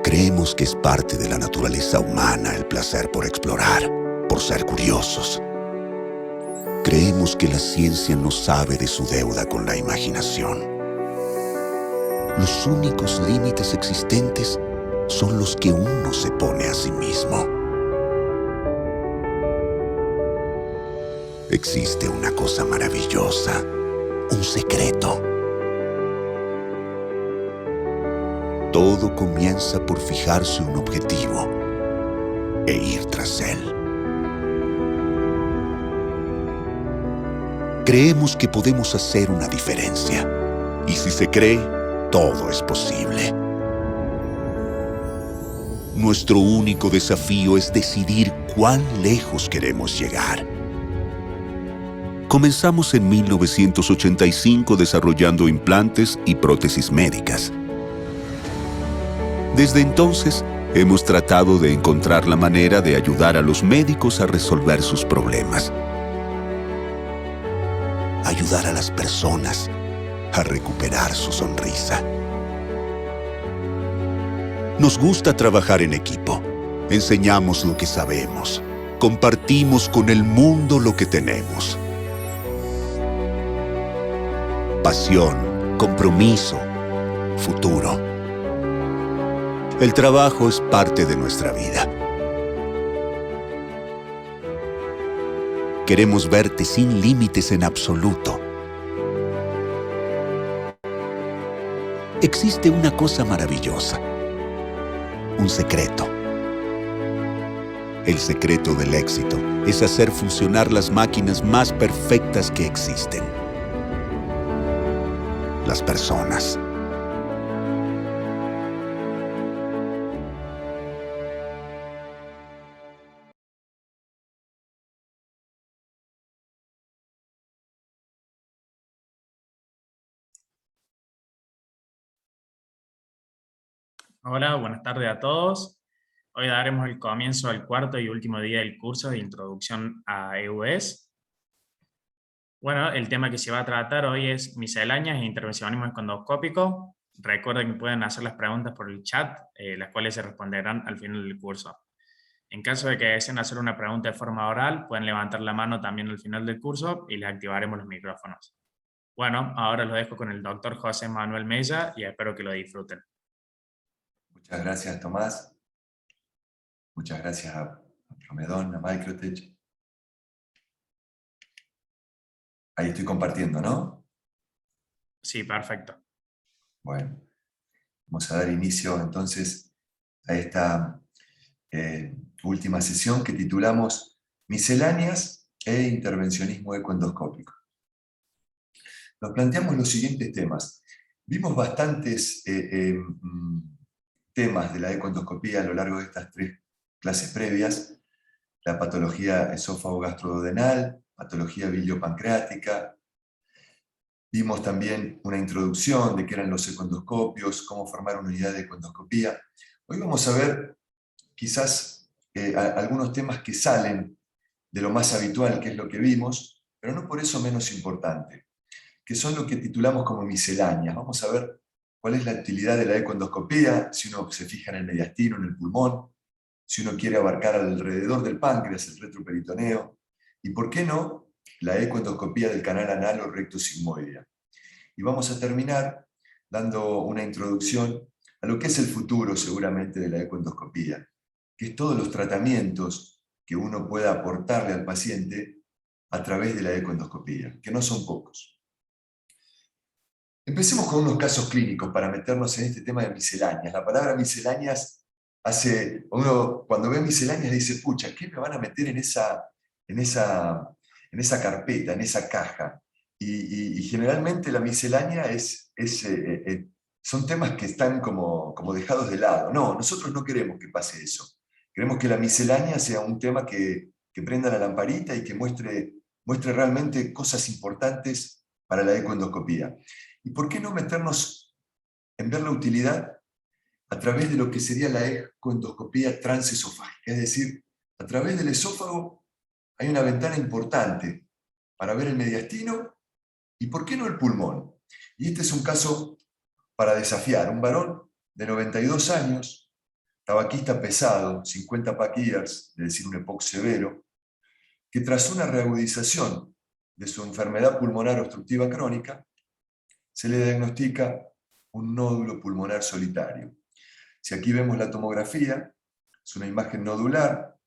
Creemos que es parte de la naturaleza humana el placer por explorar, por ser curiosos. Creemos que la ciencia no sabe de su deuda con la imaginación. Los únicos límites existentes son los que uno se pone a sí mismo. Existe una cosa maravillosa, un secreto. Todo comienza por fijarse un objetivo e ir tras él. Creemos que podemos hacer una diferencia, y si se cree, todo es posible. Nuestro único desafío es decidir cuán lejos queremos llegar. Comenzamos en 1985 desarrollando implantes y prótesis médicas. Desde entonces, hemos tratado de encontrar la manera de ayudar a los médicos a resolver sus problemas. Ayudar a las personas a recuperar su sonrisa. Nos gusta trabajar en equipo. Enseñamos lo que sabemos. Compartimos con el mundo lo que tenemos. Pasión, compromiso, futuro. El trabajo es parte de nuestra vida. Queremos verte sin límites en absoluto. Existe una cosa maravillosa, un secreto. El secreto del éxito es hacer funcionar las máquinas más perfectas que existen. Las personas. Hola, buenas tardes a todos. Hoy daremos el comienzo al cuarto y último día del curso de Introducción a EUS. Bueno, el tema que se va a tratar hoy es misceláneas e intervencionismo endoscópico. Recuerden que pueden hacer las preguntas por el chat, las cuales se responderán al final del curso. En caso de que deseen hacer una pregunta de forma oral, pueden levantar la mano también al final del curso y les activaremos los micrófonos. Bueno, ahora los dejo con el doctor José Manuel Mella y espero que lo disfruten. Muchas gracias, Tomás. Muchas gracias a Promedon, a Microtech. Ahí estoy compartiendo, ¿no? Sí, perfecto. Bueno, vamos a dar inicio entonces a esta última sesión que titulamos Misceláneas e intervencionismo ecoendoscópico. Nos planteamos los siguientes temas. Vimos bastantes temas de la ecoendoscopía a lo largo de estas 3 clases previas: la patología esófago-gastroduodenal, patología biliopancreática. Vimos también una introducción de qué eran los ecoendoscopios, cómo formar una unidad de ecoendoscopía. Hoy vamos a ver quizás algunos temas que salen de lo más habitual, que es lo que vimos, pero no por eso menos importante, que son lo que titulamos como misceláneas. Vamos a ver cuál es la utilidad de la ecoendoscopía, si uno se fija en el mediastino, en el pulmón, si uno quiere abarcar alrededor del páncreas, el retroperitoneo, y por qué no, la ecoendoscopía del canal anal o recto sigmoidea. Y vamos a terminar dando una introducción a lo que es el futuro, seguramente, de la ecoendoscopía, que es todos los tratamientos que uno pueda aportarle al paciente a través de la ecoendoscopía, que no son pocos. Empecemos con unos casos clínicos para meternos en este tema de misceláneas. La palabra misceláneas uno cuando ve misceláneas dice, pucha, ¿qué me van a meter en esa carpeta, en esa caja? Y generalmente la miscelánea son temas que están como dejados de lado. No, nosotros no queremos que pase eso. Queremos que la miscelánea sea un tema que prenda la lamparita y que muestre realmente cosas importantes para la ecoendoscopía. ¿Y por qué no meternos en ver la utilidad a través de lo que sería la ecoendoscopía transesofágica? Es decir, a través del esófago hay una ventana importante para ver el mediastino y ¿por qué no el pulmón? Y este es un caso para desafiar. Un varón de 92 años tabaquista pesado, 50 pack years, es decir, un EPOC severo, que tras una reagudización de su enfermedad pulmonar obstructiva crónica, se le diagnostica un nódulo pulmonar solitario. Si aquí vemos la tomografía, es una imagen nodular,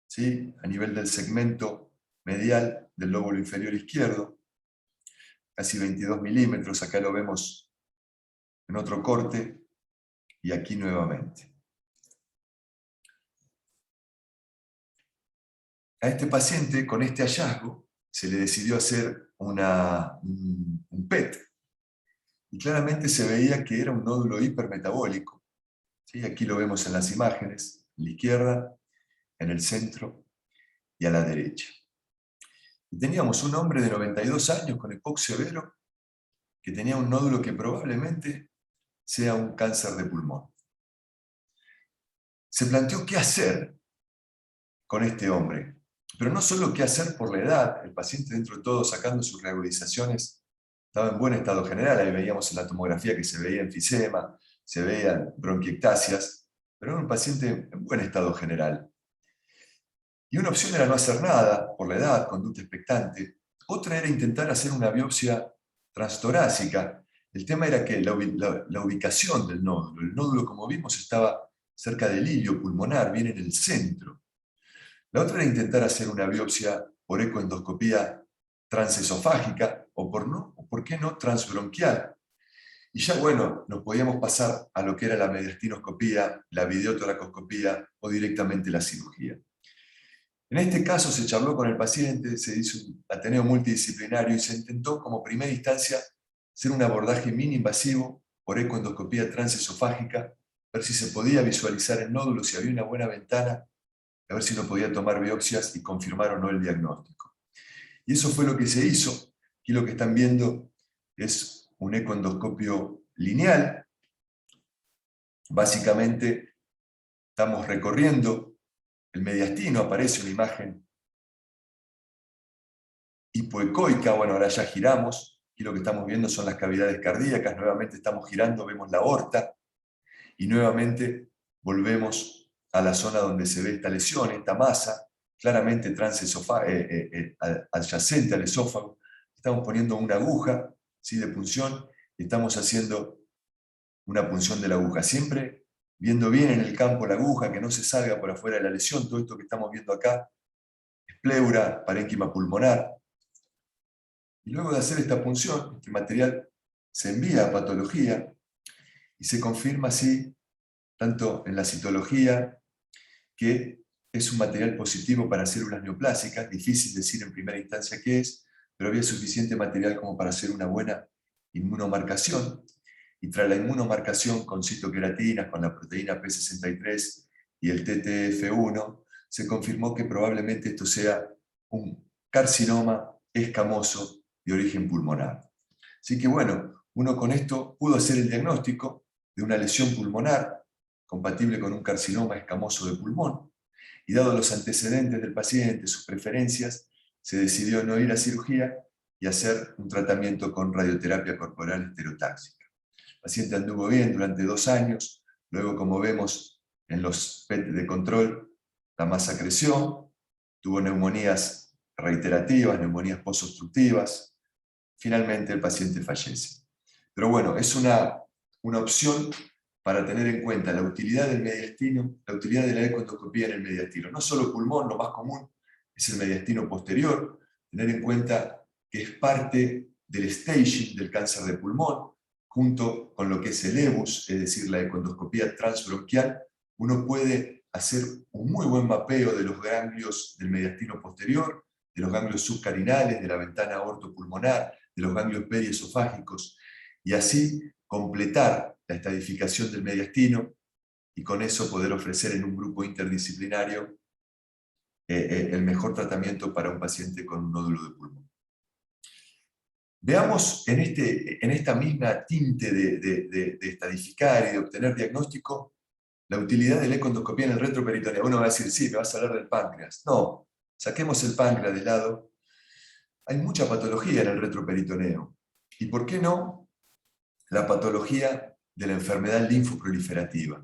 ¿sí?, a nivel del segmento medial del lóbulo inferior izquierdo, casi 22 milímetros, acá lo vemos en otro corte, y aquí nuevamente. A este paciente, con este hallazgo, se le decidió hacer un PET, y claramente se veía que era un nódulo hipermetabólico. ¿Sí? Aquí lo vemos en las imágenes, a la izquierda, en el centro y a la derecha. Y teníamos un hombre de 92 años con EPOC severo, que tenía un nódulo que probablemente sea un cáncer de pulmón. Se planteó qué hacer con este hombre, pero no solo qué hacer por la edad. El paciente, dentro de todo, sacando sus reagudizaciones, estaba en buen estado general. Ahí veíamos en la tomografía que se veía enfisema, se veían bronquiectasias, pero era un paciente en buen estado general. Y una opción era no hacer nada por la edad, conducta expectante. Otra era intentar hacer una biopsia transtorácica. El tema era que la ubicación del nódulo, el nódulo, como vimos, estaba cerca del hilio pulmonar, bien en el centro. La otra era intentar hacer una biopsia por ecoendoscopía transesofágica, o por qué no, transbronquial. Y ya, bueno, nos podíamos pasar a lo que era la mediastinoscopía, la videotoracoscopía o directamente la cirugía. En este caso se charló con el paciente, se hizo un ateneo multidisciplinario y se intentó como primera instancia hacer un abordaje mini-invasivo por ecoendoscopía transesofágica, ver si se podía visualizar el nódulo, si había una buena ventana, a ver si no podía tomar biopsias y confirmar o no el diagnóstico. Y eso fue lo que se hizo. Aquí lo que están viendo es un ecoendoscopio lineal. Básicamente estamos recorriendo el mediastino, aparece una imagen hipoecoica. Bueno, ahora ya giramos, y lo que estamos viendo son las cavidades cardíacas. Nuevamente estamos girando, vemos la aorta, y nuevamente volvemos a la zona donde se ve esta lesión, esta masa, claramente adyacente al esófago. Estamos poniendo una aguja, ¿sí?, de punción, y estamos haciendo una punción de la aguja, siempre viendo bien en el campo la aguja, que no se salga por afuera de la lesión. Todo esto que estamos viendo acá es pleura, parénquima pulmonar. Y luego de hacer esta punción, este material se envía a patología y se confirma así, tanto en la citología, que es un material positivo para células neoplásicas. Difícil decir en primera instancia qué es, pero había suficiente material como para hacer una buena inmunomarcación. Y tras la inmunomarcación con citoqueratinas, con la proteína P63 y el TTF1, se confirmó que probablemente esto sea un carcinoma escamoso de origen pulmonar. Así que bueno, uno con esto pudo hacer el diagnóstico de una lesión pulmonar compatible con un carcinoma escamoso de pulmón, y dado los antecedentes del paciente, sus preferencias, se decidió no ir a cirugía y hacer un tratamiento con radioterapia corporal estereotáxica. El paciente anduvo bien durante 2 años, luego, como vemos en los PET de control, la masa creció, tuvo neumonías reiterativas, neumonías posobstructivas. Finalmente el paciente fallece. Pero bueno, es una opción para tener en cuenta la utilidad del mediastino, la utilidad de la ecoendoscopía en el mediastino. No solo pulmón, lo más común es el mediastino posterior, tener en cuenta que es parte del staging del cáncer de pulmón, junto con lo que es el EBUS, es decir, la ecoendoscopía transbronquial. Uno puede hacer un muy buen mapeo de los ganglios del mediastino posterior, de los ganglios subcarinales, de la ventana aortopulmonar, de los ganglios periesofágicos, y así completar la estadificación del mediastino, y con eso poder ofrecer en un grupo interdisciplinario el mejor tratamiento para un paciente con un nódulo de pulmón. Veamos en esta misma tinte de estadificar y de obtener diagnóstico, la utilidad de la ecoendoscopía en el retroperitoneo. Uno va a decir, sí, me vas a hablar del páncreas. No, saquemos el páncreas de lado. Hay mucha patología en el retroperitoneo. ¿Y por qué no la patología de la enfermedad linfoproliferativa?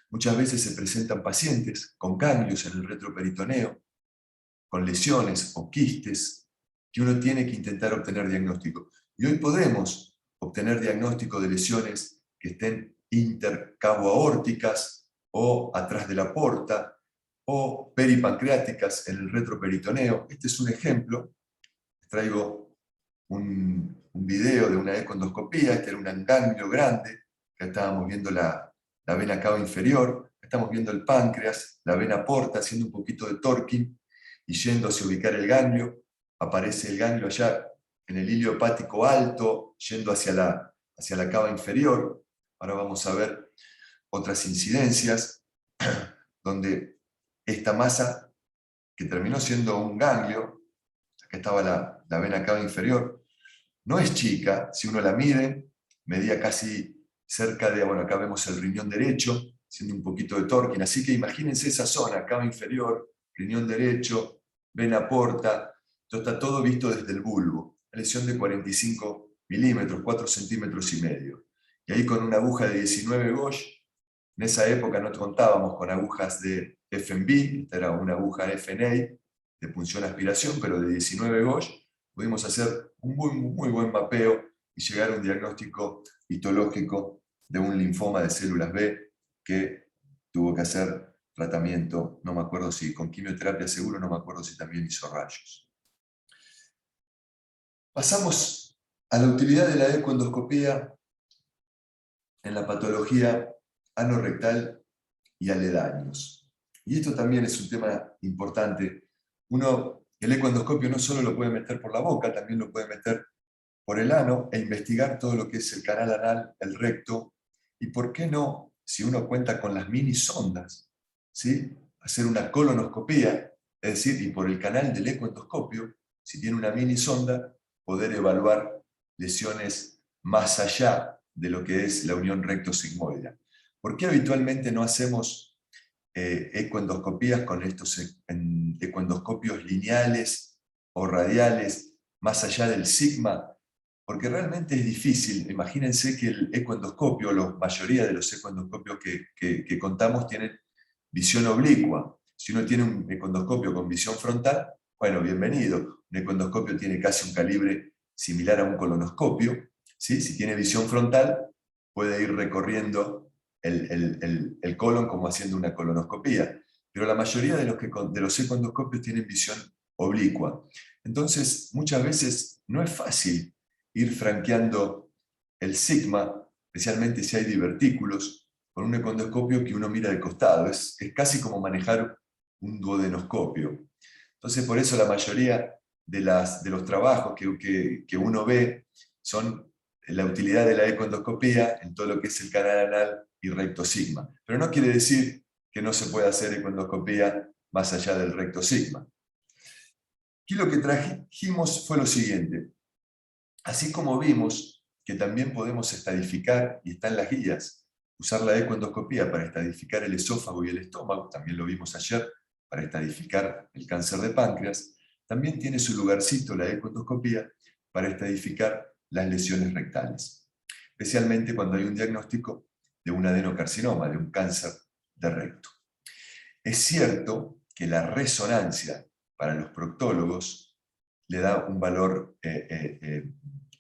Muchas veces se presentan pacientes con ganglios en el retroperitoneo, con lesiones o quistes, que uno tiene que intentar obtener diagnóstico. Y hoy podemos obtener diagnóstico de lesiones que estén intercavoaórticas o atrás de la porta, o peripancreáticas en el retroperitoneo. Este es un ejemplo. Les traigo un video de una econdoscopía. Este era un ganglio grande. Acá estábamos viendo la vena cava inferior. Estamos viendo el páncreas, la vena porta, haciendo un poquito de torquing y yendo hacia ubicar el ganglio. Aparece el ganglio allá en el hilio hepático alto, yendo hacia la cava inferior. Ahora vamos a ver otras incidencias donde esta masa, que terminó siendo un ganglio, acá estaba la vena cava inferior, no es chica. Si uno la mide, medía casi cerca de, bueno, acá vemos el riñón derecho, haciendo un poquito de torquing, así que imagínense esa zona, cava inferior, riñón derecho, vena porta, esto está todo visto desde el bulbo, una lesión de 45 milímetros, 4 centímetros y medio. Y ahí con una aguja de 19 gauge, en esa época no contábamos con agujas de FMB, esta era una aguja FNA, de punción-aspiración, pero de 19 gauge, pudimos hacer un muy buen mapeo y llegar a un diagnóstico histológico de un linfoma de células B que tuvo que hacer tratamiento, no me acuerdo si con quimioterapia seguro, no me acuerdo si también hizo rayos. Pasamos a la utilidad de la ecoendoscopía en la patología anorrectal y aledaños. Y esto también es un tema importante. El ecoendoscopio no solo lo puede meter por la boca, también lo puede meter por el ano e investigar todo lo que es el canal anal, el recto, y por qué no, si uno cuenta con las mini sondas, ¿sí? Hacer una colonoscopía, es decir, y por el canal del ecoendoscopio, si tiene una mini sonda, poder evaluar lesiones más allá de lo que es la unión recto-sigmoidea. ¿Por qué habitualmente no hacemos ecoendoscopías con estos ecoendoscopios lineales o radiales más allá del sigma? Porque realmente es difícil. Imagínense que el ecoendoscopio, la mayoría de los ecoendoscopios que contamos tienen visión oblicua. Si uno tiene un ecoendoscopio con visión frontal, bueno, bienvenido. Un ecoendoscopio tiene casi un calibre similar a un colonoscopio, ¿sí? Si tiene visión frontal, puede ir recorriendo el colon como haciendo una colonoscopía. Pero la mayoría de los ecoendoscopios tienen visión oblicua. Entonces, muchas veces no es fácil ir franqueando el sigma, especialmente si hay divertículos, con un ecoendoscopio que uno mira de costado. Es casi como manejar un duodenoscopio. Entonces, por eso la mayoría de los trabajos que uno ve son la utilidad de la ecoendoscopía en todo lo que es el canal anal y recto sigma. Pero no quiere decir que no se pueda hacer ecoendoscopía más allá del recto sigma. Aquí lo que trajimos fue lo siguiente. Así como vimos que también podemos estadificar, y está en las guías, usar la ecoendoscopía para estadificar el esófago y el estómago, también lo vimos ayer, para estadificar el cáncer de páncreas, también tiene su lugarcito la ecoendoscopía para estadificar las lesiones rectales, especialmente cuando hay un diagnóstico de un adenocarcinoma, de un cáncer de recto. Es cierto que la resonancia para los proctólogos le da un valor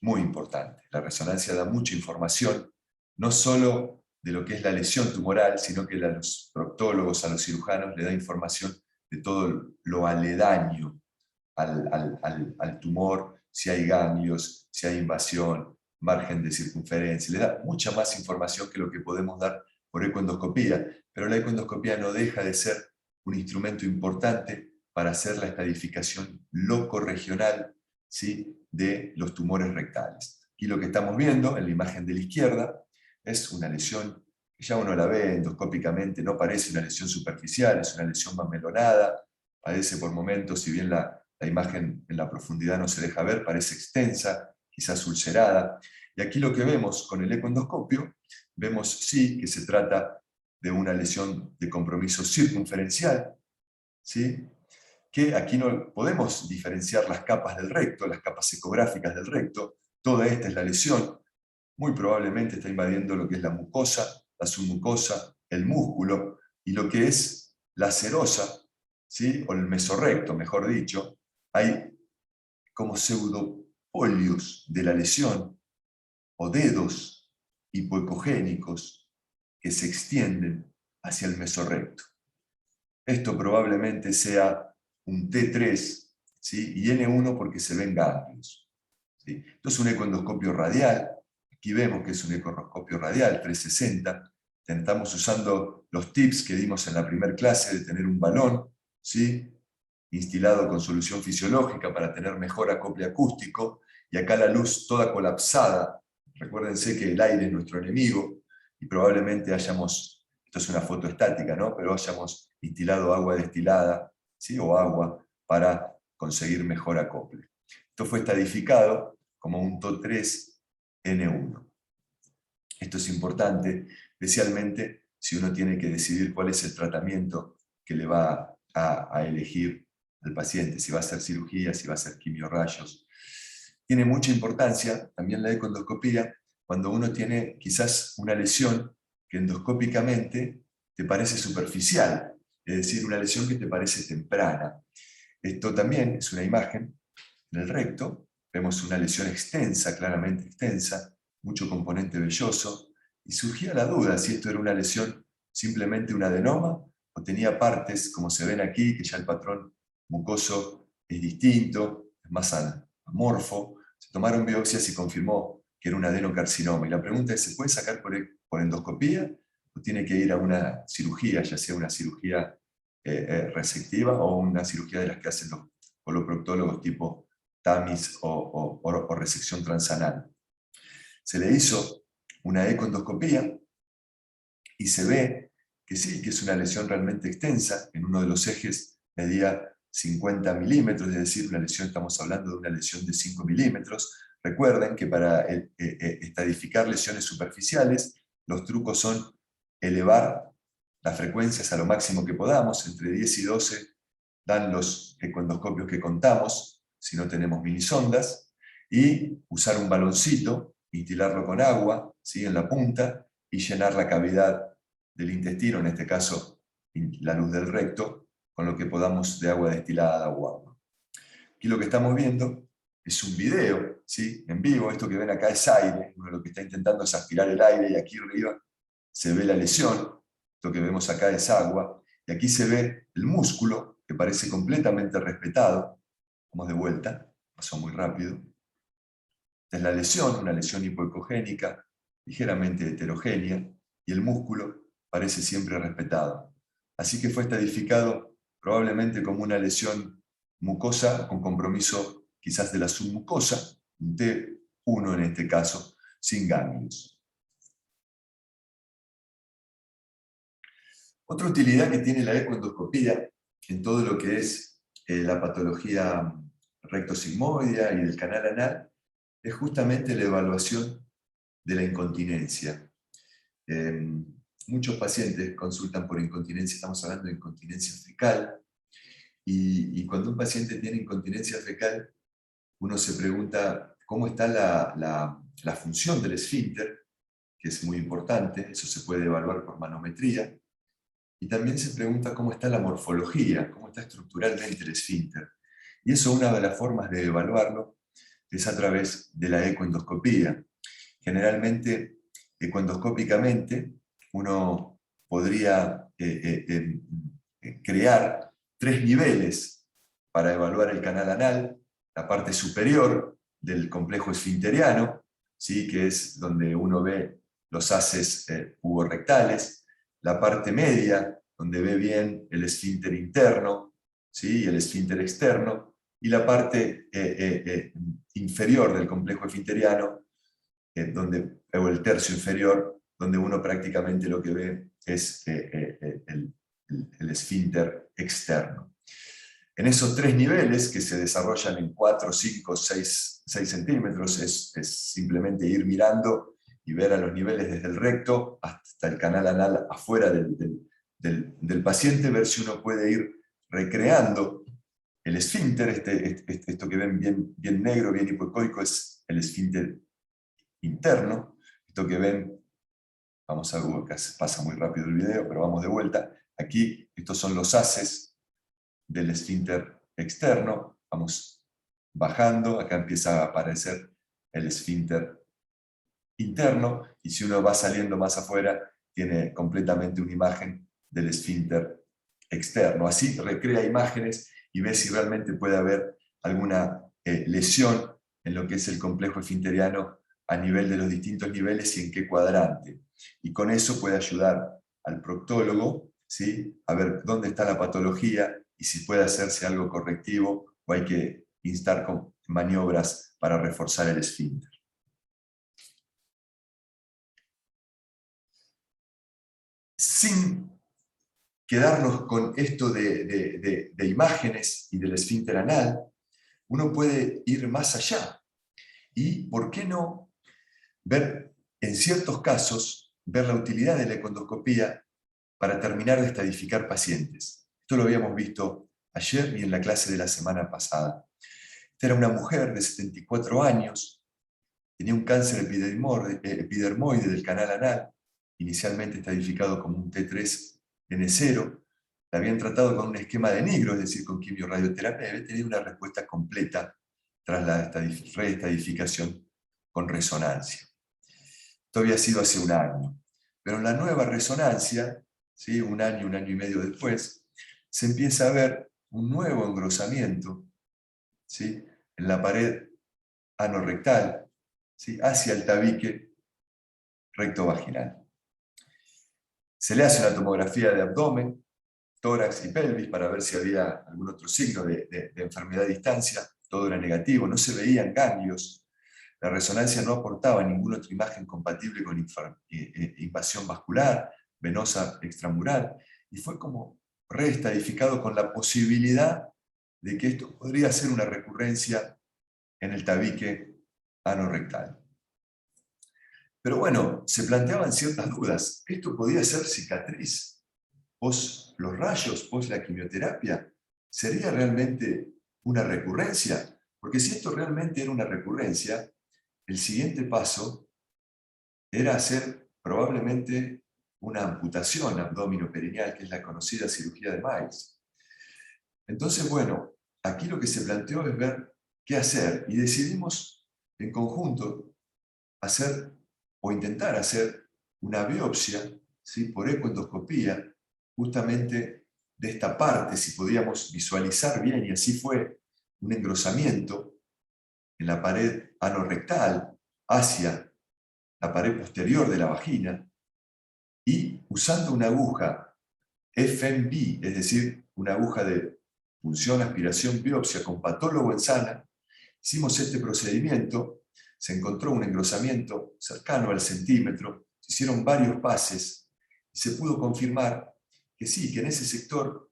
muy importante. La resonancia da mucha información, no solo de lo que es la lesión tumoral, sino que a los proctólogos, a los cirujanos, le da información de todo lo aledaño al tumor, si hay ganglios, si hay invasión, margen de circunferencia. Le da mucha más información que lo que podemos dar por ecoendoscopía, pero la ecoendoscopía no deja de ser un instrumento importante para hacer la estadificación locorregional, ¿sí?, de los tumores rectales. Aquí lo que estamos viendo en la imagen de la izquierda es una lesión que ya uno la ve endoscópicamente, no parece una lesión superficial, es una lesión mamelonada, parece por momentos, si bien la imagen en la profundidad no se deja ver, parece extensa, quizás ulcerada. Y aquí lo que vemos con el ecoendoscopio, vemos sí que se trata de una lesión de compromiso circunferencial, ¿sí?, que aquí no podemos diferenciar las capas del recto, las capas ecográficas del recto. Toda esta es la lesión. Muy probablemente está invadiendo lo que es la mucosa, la submucosa, el músculo, y lo que es la serosa, ¿sí? O el mesorrecto, mejor dicho, hay como pseudopolios de la lesión o dedos hipoecogénicos que se extienden hacia el mesorrecto. Esto probablemente sea un T3, ¿sí? Y N1 porque se ven ganglios, ¿sí? Esto es un ecoendoscopio radial. Aquí vemos que es un ecoendoscopio radial 360. Estamos usando los tips que dimos en la primera clase de tener un balón, ¿sí? Instilado con solución fisiológica para tener mejor acople acústico, y acá la luz toda colapsada. Recuérdense que el aire es nuestro enemigo, y probablemente hayamos, esto es una foto estática, ¿no? Pero hayamos instilado agua destilada, ¿sí? O agua para conseguir mejor acople. Esto fue estadificado como un TO3N1. Esto es importante, especialmente si uno tiene que decidir cuál es el tratamiento que le va a elegir al paciente, si va a hacer cirugía, si va a hacer quimiorrayos. Tiene mucha importancia también la ecoendoscopía cuando uno tiene quizás una lesión que endoscópicamente te parece superficial, es decir, una lesión que te parece temprana. Esto también es una imagen en el recto. Vemos una lesión extensa, claramente extensa, mucho componente velloso, y surgía la duda si esto era una lesión simplemente un adenoma o tenía partes, como se ven aquí, que ya el patrón mucoso es distinto, es más amorfo. Se tomaron biopsias y confirmó que era un adenocarcinoma. Y la pregunta es, ¿se puede sacar por endoscopía o tiene que ir a una cirugía, ya sea una cirugía resectiva o una cirugía de las que hacen los coloproctólogos tipo TAMIS o resección transanal? Se le hizo una ecoendoscopía y se ve que sí, que es una lesión realmente extensa. En uno de los ejes medía 50 milímetros, es decir, una lesión, estamos hablando de una lesión de 5 milímetros. Recuerden que para estadificar lesiones superficiales, los trucos son elevar las frecuencias a lo máximo que podamos, entre 10 y 12 dan los ecoendoscopios que contamos, si no tenemos minisondas, y usar un baloncito, instilarlo con agua, ¿sí? En la punta, y llenar la cavidad del intestino, en este caso la luz del recto, con lo que podamos de agua destilada o agua. Aquí lo que estamos viendo es un video, ¿sí? En vivo. Esto que ven acá es aire, uno lo que está intentando es aspirar el aire, y aquí arriba se ve la lesión. Esto que vemos acá es agua, y aquí se ve el músculo, que parece completamente respetado. Vamos de vuelta, pasó muy rápido. Esta es la lesión, una lesión hipoecogénica, ligeramente heterogénea, y el músculo parece siempre respetado. Así que fue estadificado probablemente como una lesión mucosa con compromiso quizás de la submucosa, un T1 en este caso, sin ganglios. Otra utilidad que tiene la ecoendoscopía en todo lo que es la patología rectosigmoidea y del canal anal es justamente la evaluación de la incontinencia. Muchos pacientes consultan por incontinencia, estamos hablando de incontinencia fecal, y cuando un paciente tiene incontinencia fecal, uno se pregunta cómo está la función del esfínter, que es muy importante, eso se puede evaluar por manometría, y también se pregunta cómo está la morfología, cómo está estructuralmente el esfínter. Y eso, una de las formas de evaluarlo es a través de la ecoendoscopía. Generalmente, ecoendoscópicamente, uno podría crear 3 niveles para evaluar el canal anal: la parte superior del complejo esfinteriano, ¿sí? Que es donde uno ve los haces puborectales; la parte media, donde ve bien el esfínter interno, ¿sí? Y el esfínter externo; y la parte inferior del complejo esfinteriano, o el tercio inferior, donde uno prácticamente lo que ve es el esfínter externo. En esos 3 niveles, que se desarrollan en 4, 5, 6 centímetros, es simplemente ir mirando y ver a los niveles desde el recto hasta el canal anal afuera del paciente, ver si uno puede ir recreando el esfínter. Esto que ven bien negro, bien hipoecoico, es el esfínter interno. Esto que ven Vamos a Google, que pasa muy rápido el video, pero vamos de vuelta. Aquí, estos son los haces del esfínter externo. Vamos bajando, acá empieza a aparecer el esfínter interno, y si uno va saliendo más afuera, tiene completamente una imagen del esfínter externo. Así recrea imágenes y ve si realmente puede haber alguna lesión en lo que es el complejo esfinteriano a nivel de los distintos niveles y en qué cuadrante. Y con eso puede ayudar al proctólogo, ¿sí?, a ver dónde está la patología y si puede hacerse algo correctivo o hay que instar con maniobras para reforzar el esfínter. Sin quedarnos con esto de imágenes y del esfínter anal, uno puede ir más allá. Y, ¿por qué no ver, en ciertos casos, ver la utilidad de la econdoscopía para terminar de estadificar pacientes? Esto lo habíamos visto ayer y en la clase de la semana pasada. Esta era una mujer de 74 años, tenía un cáncer epidermoide del canal anal, inicialmente estadificado como un T3N0, la habían tratado con un esquema de Nigro, es decir, con quimio-radioterapia, y había tenido una respuesta completa tras la reestadificación con resonancia. Esto había sido hace un año. Pero en la nueva resonancia, ¿sí?, un año y medio después, se empieza a ver un nuevo engrosamiento, ¿sí?, en la pared anorrectal, ¿sí?, hacia el tabique rectovaginal. Se le hace una tomografía de abdomen, tórax y pelvis para ver si había algún otro signo de enfermedad a distancia. Todo era negativo, no se veían ganglios. La resonancia no aportaba ninguna otra imagen compatible con invasión vascular, venosa extramural, y fue como reestadificado con la posibilidad de que esto podría ser una recurrencia en el tabique anorrectal. Pero bueno, se planteaban ciertas dudas. ¿Esto podía ser cicatriz pos los rayos, pos la quimioterapia? ¿Sería realmente una recurrencia? Porque si esto realmente era una recurrencia, el siguiente paso era hacer probablemente una amputación abdominoperineal, que es la conocida cirugía de Miles. Entonces, bueno, aquí lo que se planteó es ver qué hacer, y decidimos en conjunto hacer o intentar hacer una biopsia, ¿sí?, por ecoendoscopía, justamente de esta parte, si podíamos visualizar bien, y así fue, un engrosamiento en la pared anorrectal hacia la pared posterior de la vagina, y usando una aguja FMB, es decir, una aguja de punción, aspiración, biopsia con patólogo en sana, hicimos este procedimiento. Se encontró un engrosamiento cercano al centímetro, se hicieron varios pases y se pudo confirmar que sí, que en ese sector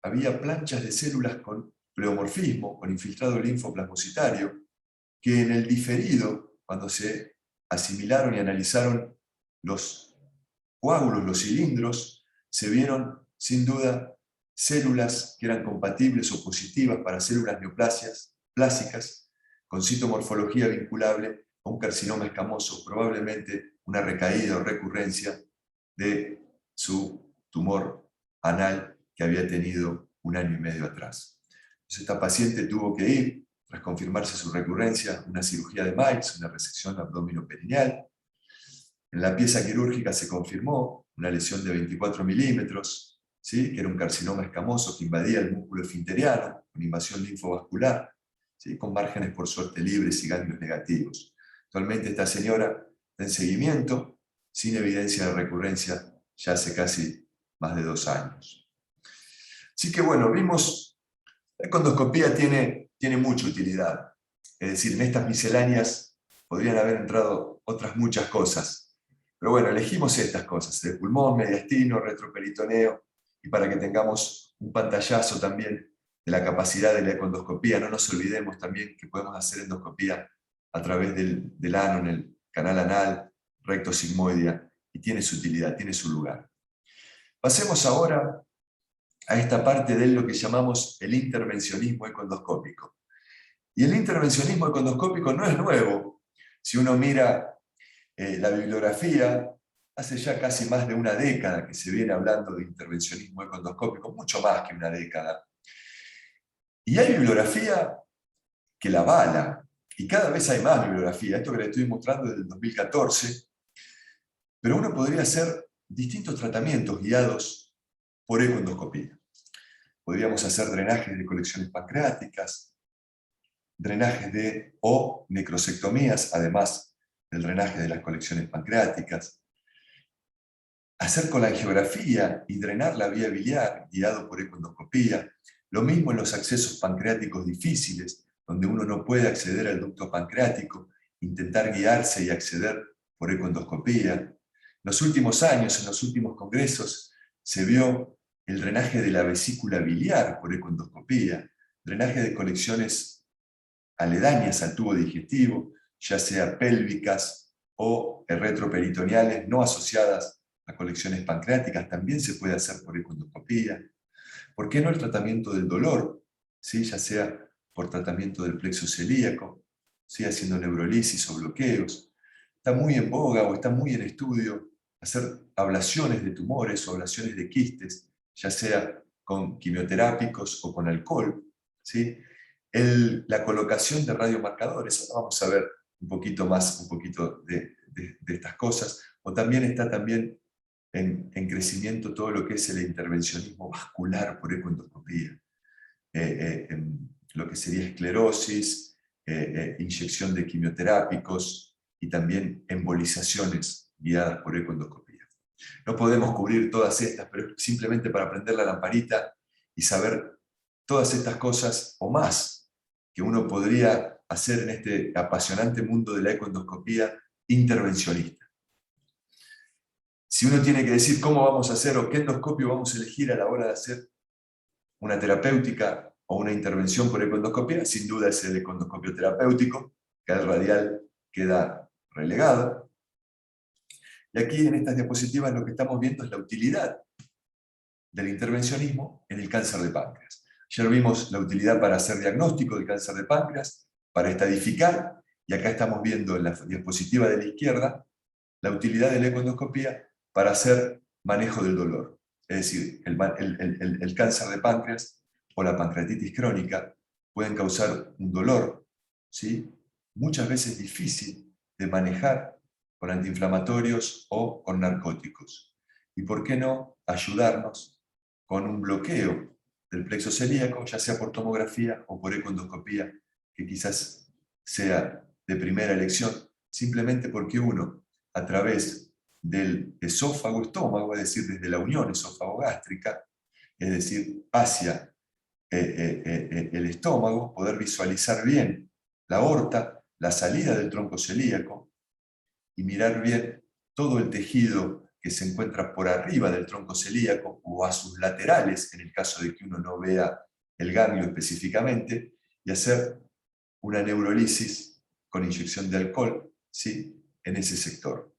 había planchas de células con pleomorfismo, con infiltrado linfoplasmocitario, que en el diferido, cuando se asimilaron y analizaron los coágulos, los cilindros, se vieron sin duda células que eran compatibles o positivas para células neoplásicas, con citomorfología vinculable a un carcinoma escamoso, probablemente una recaída o recurrencia de su tumor anal que había tenido un año y medio atrás. Entonces esta paciente tuvo que ir, tras confirmarse su recurrencia, una cirugía de Miles, una resección abdominoperineal. En la pieza quirúrgica se confirmó una lesión de 24 milímetros, ¿sí?, que era un carcinoma escamoso que invadía el músculo esfinteriano, con invasión linfovascular, ¿sí?, con márgenes por suerte libres y ganglios negativos. Actualmente esta señora está en seguimiento, sin evidencia de recurrencia, ya hace casi más de 2 años. Así que bueno, vimos, la econdoscopía tiene mucha utilidad. Es decir, en estas misceláneas podrían haber entrado otras muchas cosas. Pero bueno, elegimos estas cosas, el pulmón, mediastino, retroperitoneo, y para que tengamos un pantallazo también de la capacidad de la econdoscopía. No nos olvidemos también que podemos hacer endoscopía a través del ano, en el canal anal, recto sigmoidea, y tiene su utilidad, tiene su lugar. Pasemos ahora a esta parte de lo que llamamos el intervencionismo econdoscópico. Y el intervencionismo econdoscópico no es nuevo. Si uno mira la bibliografía, hace ya casi más de una década que se viene hablando de intervencionismo ecoendoscópico, mucho más que una década. Y hay bibliografía que la avala, y cada vez hay más bibliografía, esto que le estoy mostrando desde el 2014, pero uno podría hacer distintos tratamientos guiados por ecoendoscopía. Podríamos hacer drenajes de colecciones pancreáticas, drenajes o necrosectomías, además del drenaje de las colecciones pancreáticas, hacer colangiografía y drenar la vía biliar guiado por ecoendoscopía, lo mismo en los accesos pancreáticos difíciles, donde uno no puede acceder al ducto pancreático, intentar guiarse y acceder por ecoendoscopía. En los últimos años, en los últimos congresos, se vio el drenaje de la vesícula biliar por ecoendoscopía, drenaje de colecciones aledañas al tubo digestivo, ya sea pélvicas o retroperitoneales no asociadas a colecciones pancreáticas, también se puede hacer por ecoendoscopía. ¿Por qué no el tratamiento del dolor? ¿Sí? Ya sea por tratamiento del plexo celíaco, ¿sí? Haciendo neurolisis o bloqueos. Está muy en boga o está muy en estudio hacer ablaciones de tumores o ablaciones de quistes, ya sea con quimioterápicos o con alcohol, ¿sí? La colocación de radiomarcadores, ahora vamos a ver un poquito de estas cosas, o también está en crecimiento todo lo que es el intervencionismo vascular por ecoendoscopía, lo que sería esclerosis, inyección de quimioterápicos y también embolizaciones guiadas por ecoendoscopía. No podemos cubrir todas estas, pero simplemente para prender la lamparita y saber todas estas cosas o más que uno podría hacer en este apasionante mundo de la ecoendoscopía intervencionista. Si uno tiene que decir cómo vamos a hacer o qué endoscopio vamos a elegir a la hora de hacer una terapéutica o una intervención por ecoendoscopia, sin duda es el ecoendoscopio terapéutico, que al radial queda relegado. Y aquí en estas diapositivas lo que estamos viendo es la utilidad del intervencionismo en el cáncer de páncreas. Ayer vimos la utilidad para hacer diagnóstico del cáncer de páncreas, para estadificar, y acá estamos viendo en la diapositiva de la izquierda la utilidad de la ecoendoscopía para hacer manejo del dolor. Es decir, el cáncer de páncreas o la pancreatitis crónica pueden causar un dolor, ¿sí? Muchas veces difícil de manejar con antiinflamatorios o con narcóticos. Y por qué no ayudarnos con un bloqueo del plexo celíaco, ya sea por tomografía o por ecoendoscopía, que quizás sea de primera elección, simplemente porque uno, a través del esófago-estómago, es decir, desde la unión esófago-gástrica, es decir, hacia el estómago, poder visualizar bien la aorta, la salida del tronco celíaco, y mirar bien todo el tejido que se encuentra por arriba del tronco celíaco o a sus laterales, en el caso de que uno no vea el ganglio específicamente, y hacer una neurolisis con inyección de alcohol, ¿sí?, en ese sector.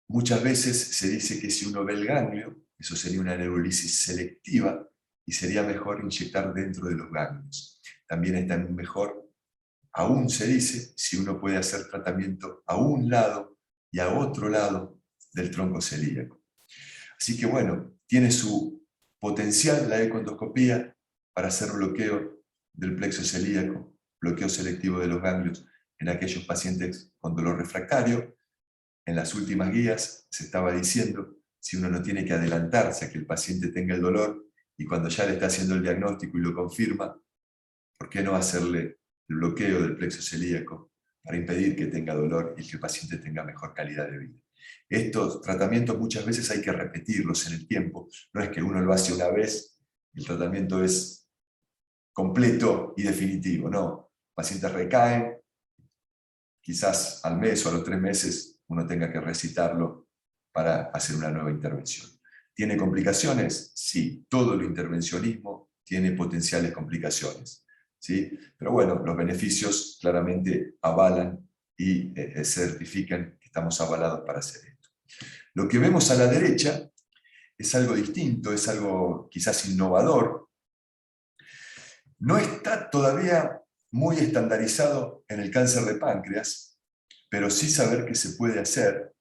Muchas veces se dice que si uno ve el ganglio, eso sería una neurolisis selectiva y sería mejor inyectar dentro de los ganglios. También está mejor, aún se dice, si uno puede hacer tratamiento a un lado y a otro lado del tronco celíaco. Así que bueno, tiene su potencial la ecoendoscopía para hacer bloqueo del plexo celíaco, bloqueo selectivo de los ganglios en aquellos pacientes con dolor refractario. En las últimas guías se estaba diciendo si uno no tiene que adelantarse a que el paciente tenga el dolor y cuando ya le está haciendo el diagnóstico y lo confirma, ¿por qué no hacerle el bloqueo del plexo celíaco para impedir que tenga dolor y que el paciente tenga mejor calidad de vida? Estos tratamientos muchas veces hay que repetirlos en el tiempo. No es que uno lo hace una vez y el tratamiento es completo y definitivo. No, pacientes recaen, quizás al mes o a los 3 meses uno tenga que recitarlo para hacer una nueva intervención. ¿Tiene complicaciones? Sí, todo el intervencionismo tiene potenciales complicaciones, ¿sí? Pero bueno, los beneficios claramente avalan y certifican que estamos avalados para hacer esto. Lo que vemos a la derecha es algo distinto, es algo quizás innovador. No está todavía muy estandarizado en el cáncer de páncreas, pero sí saber que se puede hacer.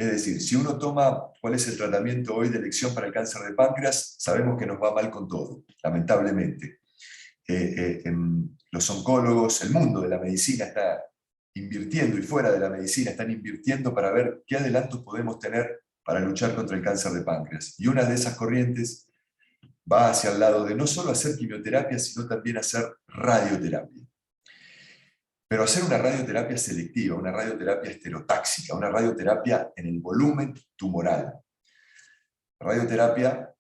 Es decir, si uno toma cuál es el tratamiento hoy de elección para el cáncer de páncreas, sabemos que nos va mal con todo, lamentablemente. Los oncólogos, el mundo de la medicina está invirtiendo, y fuera de la medicina están invirtiendo para ver qué adelantos podemos tener para luchar contra el cáncer de páncreas. Y una de esas corrientes va hacia el lado de no solo hacer quimioterapia, sino también hacer radioterapia. Pero hacer una radioterapia selectiva, una radioterapia estereotáxica, una radioterapia en el volumen tumoral. La radioterapia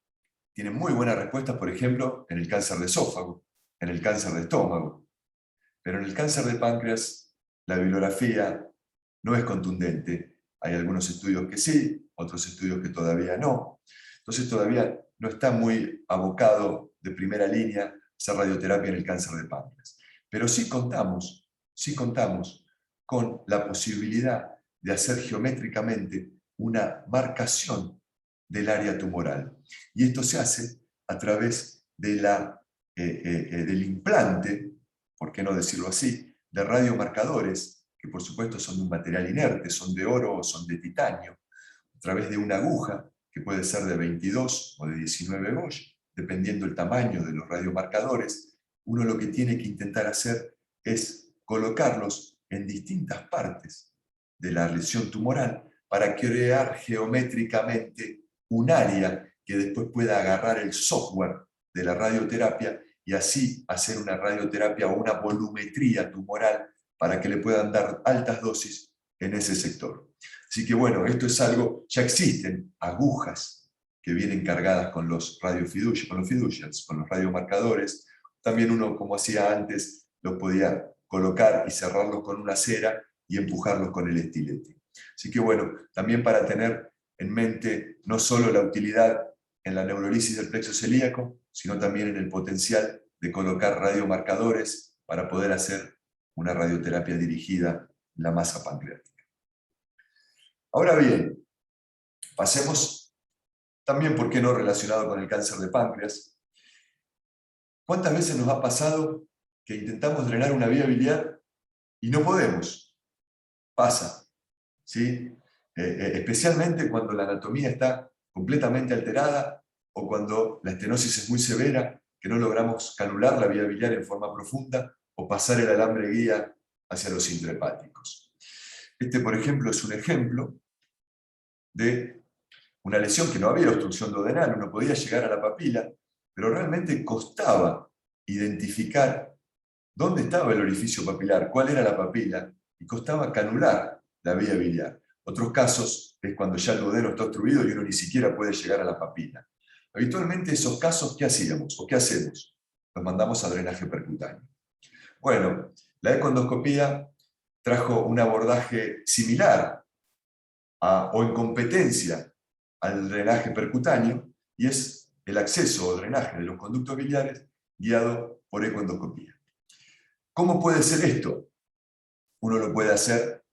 tiene muy buenas respuestas, por ejemplo, en el cáncer de esófago, en el cáncer de estómago. Pero en el cáncer de páncreas, la bibliografía no es contundente. Hay algunos estudios que sí, otros estudios que todavía no. Entonces todavía no está muy abocado de primera línea hacer radioterapia en el cáncer de páncreas. Pero sí contamos con la posibilidad de hacer geométricamente una marcación del área tumoral. Y esto se hace a través de del implante, ¿por qué no decirlo así?, de radiomarcadores, que por supuesto son de un material inerte, son de oro o son de titanio, a través de una aguja, que puede ser de 22 o de 19 Gauge, dependiendo el tamaño de los radiomarcadores. Uno lo que tiene que intentar hacer es colocarlos en distintas partes de la lesión tumoral para crear geométricamente un área que después pueda agarrar el software de la radioterapia y así hacer una radioterapia o una volumetría tumoral para que le puedan dar altas dosis en ese sector. Así que bueno, esto es algo, ya existen agujas que vienen cargadas con los fiducials, con los radiomarcadores. También uno, como hacía antes, los podía colocar y cerrarlos con una cera y empujarlos con el estilete. Así que bueno, también para tener en mente no solo la utilidad en la neurolisis del plexo celíaco, sino también en el potencial de colocar radiomarcadores para poder hacer una radioterapia dirigida en la masa pancreática. Ahora bien, pasemos también, ¿por qué no?, relacionado con el cáncer de páncreas. ¿Cuántas veces nos ha pasado que intentamos drenar una vía biliar y no podemos? Pasa, ¿sí? Especialmente cuando la anatomía está completamente alterada o cuando la estenosis es muy severa, que no logramos canular la vía biliar en forma profunda o pasar el alambre guía hacia los intrahepáticos. Este, por ejemplo, es un ejemplo de una lesión que no había obstrucción duodenal, uno podía llegar a la papila, pero realmente costaba identificar dónde estaba el orificio papilar, cuál era la papila, y costaba canular la vía biliar. Otros casos es cuando ya el duodeno está obstruido y uno ni siquiera puede llegar a la papila. Habitualmente esos casos, ¿qué hacíamos o qué hacemos? Los mandamos a drenaje percutáneo. Bueno, la econdoscopía trajo un abordaje similar o en competencia al drenaje percutáneo, y es el acceso o drenaje de los conductos biliares guiado por ecoendoscopía. ¿Cómo puede ser esto? Uno lo puede hacer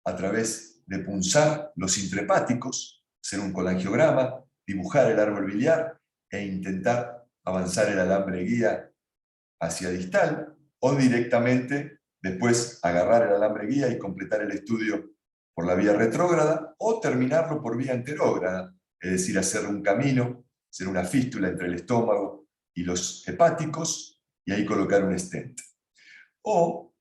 a través de punzar los intrahepáticos, hacer un colangiograma, dibujar el árbol biliar e intentar avanzar el alambre guía hacia distal, o directamente después agarrar el alambre guía y completar el estudio por la vía retrógrada, o terminarlo por vía anterógrada, es decir, hacer un camino, hacer una fístula entre el estómago y los hepáticos, y ahí colocar un stent. O,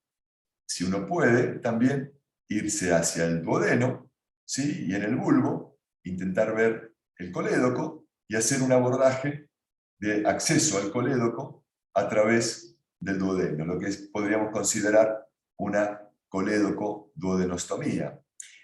si uno puede, también irse hacia el duodeno, ¿sí?, y en el bulbo intentar ver el colédoco y hacer un abordaje de acceso al colédoco a través del duodeno, lo que podríamos considerar una colédoco-duodenostomía.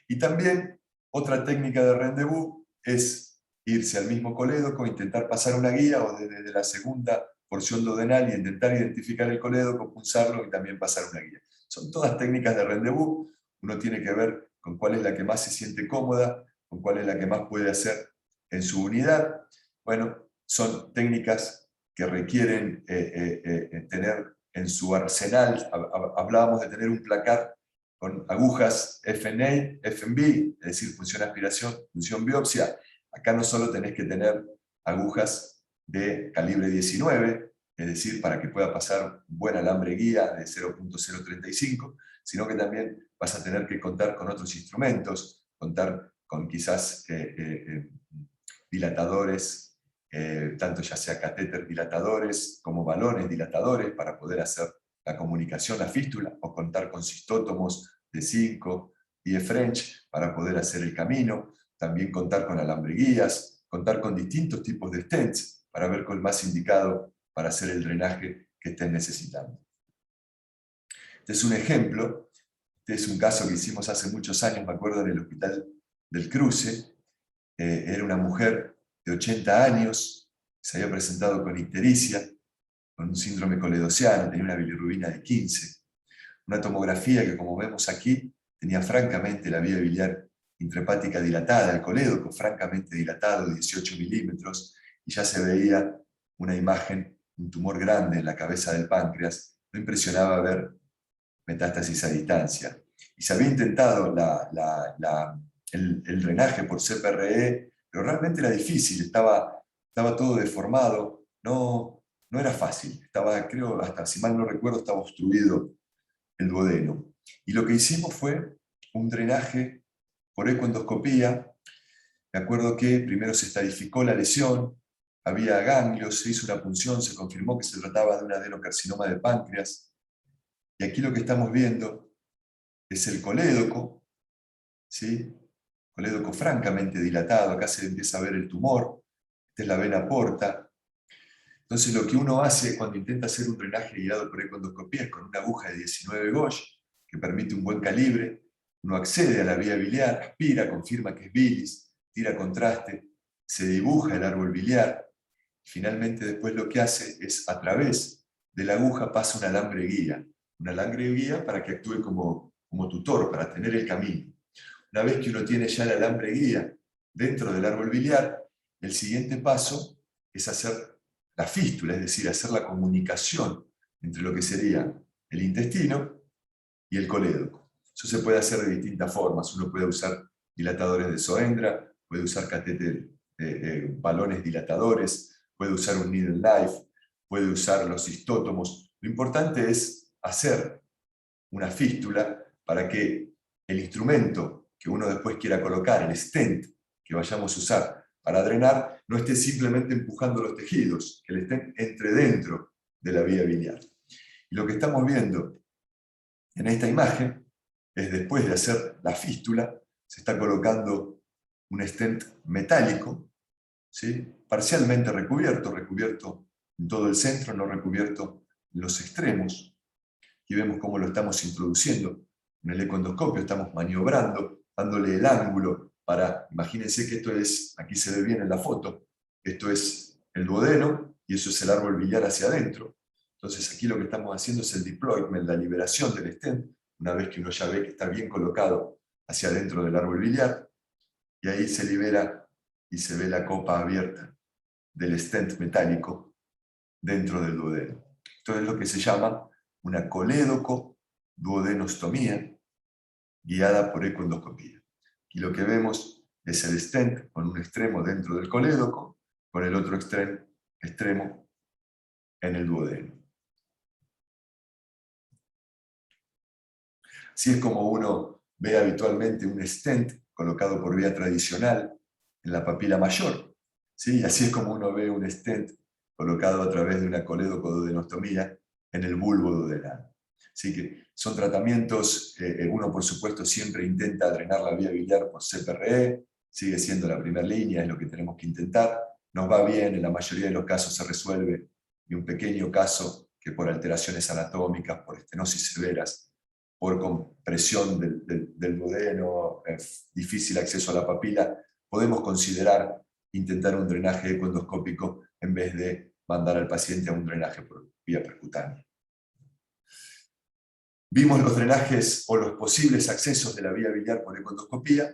Y también otra técnica de rendezvous es irse al mismo colédoco, intentar pasar una guía o desde la segunda porción duodenal y intentar identificar el colédoco, punzarlo y también pasar una guía. Son todas técnicas de rendezvous. Uno tiene que ver con cuál es la que más se siente cómoda, con cuál es la que más puede hacer en su unidad. Bueno, son técnicas que requieren tener en su arsenal. Hablábamos de tener un placar con agujas FNA, FNB, es decir, función aspiración, función biopsia. Acá no solo tenés que tener agujas de calibre 19, es decir, para que pueda pasar un buen alambre guía de 0.035, sino que también vas a tener que contar con otros instrumentos, contar con quizás dilatadores, tanto ya sea catéter dilatadores como balones dilatadores para poder hacer la comunicación, la fístula, o contar con cistótomos de 5 y de French para poder hacer el camino, también contar con alambre guías, contar con distintos tipos de stents para ver cuál más indicado para hacer el drenaje que estén necesitando. Este es un ejemplo, este es un caso que hicimos hace muchos años, me acuerdo, en el Hospital del Cruce. Era una mujer de 80 años, se había presentado con ictericia, con un síndrome coledociano, tenía una bilirrubina de 15. Una tomografía que, como vemos aquí, tenía francamente la vía biliar intrahepática dilatada, el colédoco francamente dilatado, 18 milímetros, y ya se veía una imagen, un tumor grande en la cabeza del páncreas. No impresionaba ver metástasis a distancia. Y se había intentado el drenaje por CPRE, pero realmente era difícil, estaba todo deformado, no era fácil, estaba, creo, hasta si mal no recuerdo, estaba obstruido el duodeno. Y lo que hicimos fue un drenaje por ecoendoscopía. Me acuerdo que primero se estadificó la lesión, había ganglios, se hizo una punción, se confirmó que se trataba de un adenocarcinoma de páncreas. Y aquí lo que estamos viendo es el colédoco, ¿sí? Colédoco francamente dilatado, acá se empieza a ver el tumor, esta es la vena porta. Entonces lo que uno hace cuando intenta hacer un drenaje guiado por ecoendoscopía es con una aguja de 19 gauge, que permite un buen calibre, uno accede a la vía biliar, aspira, confirma que es bilis, tira contraste, se dibuja el árbol biliar, y finalmente después lo que hace es, a través de la aguja pasa un alambre guía para que actúe como tutor, para tener el camino. Una vez que uno tiene ya el alambre guía dentro del árbol biliar, el siguiente paso es hacer la fístula, es decir, hacer la comunicación entre lo que sería el intestino y el colédoco. Eso se puede hacer de distintas formas. Uno puede usar dilatadores de Soendra, puede usar catéter, balones dilatadores, puede usar un needle knife, puede usar los cistótomos. Lo importante es hacer una fístula para que el instrumento que uno después quiera colocar, el stent que vayamos a usar para drenar, no esté simplemente empujando los tejidos, que el stent entre dentro de la vía biliar. Y lo que estamos viendo en esta imagen es, después de hacer la fístula, se está colocando un stent metálico, ¿sí? Parcialmente recubierto en todo el centro, no recubierto en los extremos. Aquí vemos cómo lo estamos introduciendo en el ecoendoscopio, estamos maniobrando, dándole el ángulo para, imagínense que esto es, aquí se ve bien en la foto, esto es el duodeno y eso es el árbol biliar hacia adentro. Entonces aquí lo que estamos haciendo es el deployment, la liberación del stent, una vez que uno ya ve que está bien colocado hacia adentro del árbol biliar, y ahí se libera y se ve la copa abierta del stent metálico dentro del duodeno. Esto es lo que se llama una colédoco-duodenostomía guiada por ecoendoscopía. Y lo que vemos es el stent con un extremo dentro del colédoco, con el otro extremo en el duodeno. Así es como uno ve habitualmente un stent colocado por vía tradicional en la papila mayor, ¿sí? Y así es como uno ve un stent colocado a través de una colédoco-duodenostomía en el bulbo duodenal. Así que son tratamientos, uno por supuesto siempre intenta drenar la vía biliar por CPRE, sigue siendo la primera línea, es lo que tenemos que intentar. Nos va bien, en la mayoría de los casos se resuelve, y un pequeño caso que por alteraciones anatómicas, por estenosis severas, por compresión del duodeno, difícil acceso a la papila, podemos considerar intentar un drenaje ecoendoscópico en vez de mandar al paciente a un drenaje por vía percutánea. Vimos los drenajes o los posibles accesos de la vía biliar por ecoendoscopía.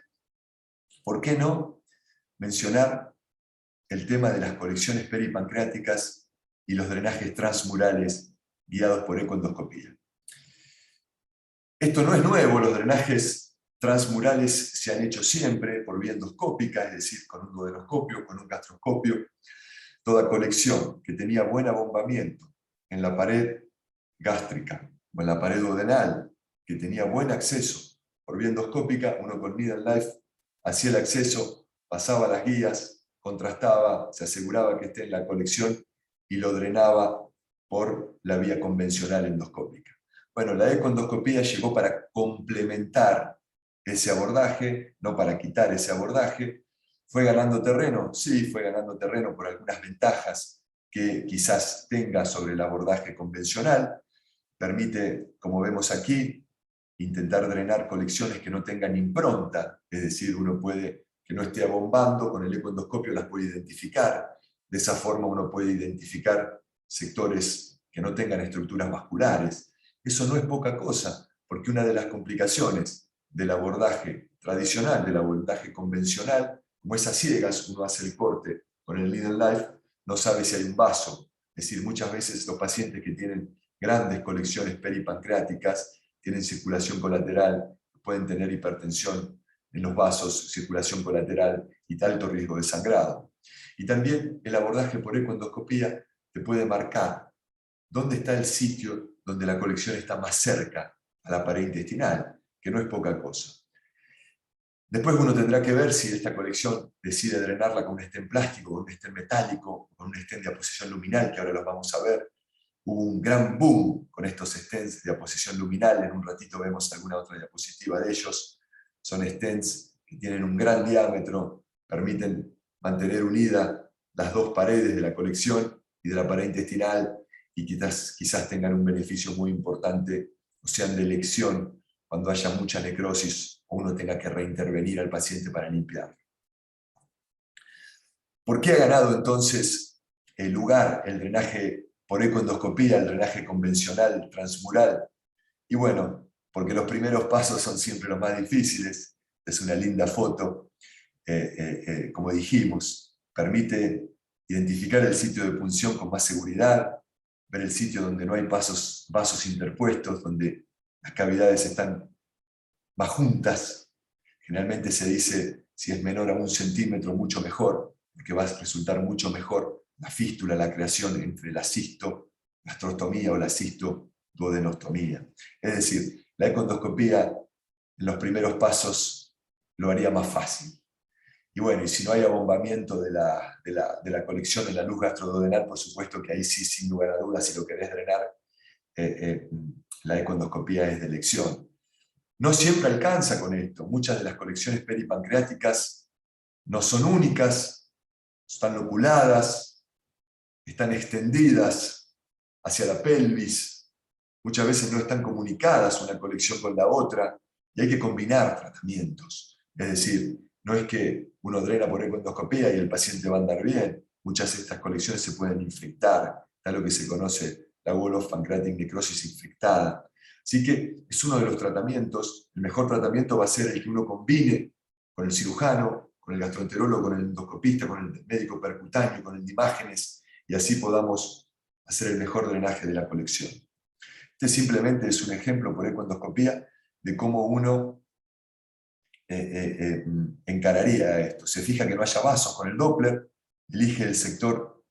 ¿Por qué no mencionar el tema de las colecciones peripancreáticas y los drenajes transmurales guiados por ecoendoscopía? Esto no es nuevo, los drenajes transmurales se han hecho siempre por vía endoscópica, es decir, con un duodenoscopio, con un gastroscopio. Toda colección que tenía buen abombamiento en la pared gástrica o en la pared duodenal, que tenía buen acceso por vía endoscópica, uno con needle knife hacía el acceso, pasaba las guías, contrastaba, se aseguraba que esté en la colección y lo drenaba por la vía convencional endoscópica. Bueno, la ecoendoscopía llegó para complementar ese abordaje, no para quitar ese abordaje. ¿Fue ganando terreno? Sí, fue ganando terreno por algunas ventajas que quizás tenga sobre el abordaje convencional. Permite, como vemos aquí, intentar drenar colecciones que no tengan impronta, es decir, uno puede, que no esté abombando, con el ecoendoscopio las puede identificar. De esa forma uno puede identificar sectores que no tengan estructuras vasculares. Eso no es poca cosa, porque una de las complicaciones del abordaje tradicional, del abordaje convencional, como es a ciegas, uno hace el corte con el needle knife, no sabe si hay un vaso. Es decir, muchas veces los pacientes que tienen grandes colecciones peripancreáticas tienen circulación colateral, pueden tener hipertensión en los vasos, circulación colateral y alto riesgo de sangrado. Y también el abordaje por ecoendoscopía te puede marcar dónde está el sitio donde la colección está más cerca a la pared intestinal, que no es poca cosa. Después uno tendrá que ver si esta colección decide drenarla con un stent plástico, con un stent metálico, con un stent de aposición luminal, que ahora los vamos a ver. Hubo un gran boom con estos stents de aposición luminal, en un ratito vemos alguna otra diapositiva de ellos. Son stents que tienen un gran diámetro, permiten mantener unidas las dos paredes de la colección y de la pared intestinal, y quizás tengan un beneficio muy importante, o sean de elección, cuando haya mucha necrosis o uno tenga que reintervenir al paciente para limpiarlo. ¿Por qué ha ganado entonces el lugar el drenaje por ecoendoscopía, el drenaje convencional, transmural? Y bueno, porque los primeros pasos son siempre los más difíciles. Es una linda foto, como dijimos, permite identificar el sitio de punción con más seguridad, ver el sitio donde no hay vasos interpuestos, donde las cavidades están más juntas. Generalmente se dice, si es menor a 1 centímetro, mucho mejor, porque va a resultar mucho mejor la fístula, la creación entre la cistogastrostomía o la cistoduodenostomía. Es decir, la ecoendoscopía en los primeros pasos lo haría más fácil. Y bueno, y si no hay abombamiento de la colección en la luz gastroduodenal, por supuesto que ahí sí, sin lugar a dudas, si lo querés drenar, la ecoendoscopía es de elección. No siempre alcanza con esto. Muchas de las colecciones peripancreáticas no son únicas, están loculadas, están extendidas hacia la pelvis, muchas veces no están comunicadas una colección con la otra, y hay que combinar tratamientos. Es decir, no es que uno drena por ecoendoscopía y el paciente va a andar bien. Muchas de estas colecciones se pueden infectar. Está lo que se conoce la wall of pancreatic necrosis infectada. Así que es uno de los tratamientos. El mejor tratamiento va a ser el que uno combine con el cirujano, con el gastroenterólogo, con el endoscopista, con el médico percutáneo, con el de imágenes, y así podamos hacer el mejor drenaje de la colección. Este simplemente es un ejemplo por ecoendoscopía de cómo uno encararía esto. Se fija que no haya vasos con el Doppler, elige el sector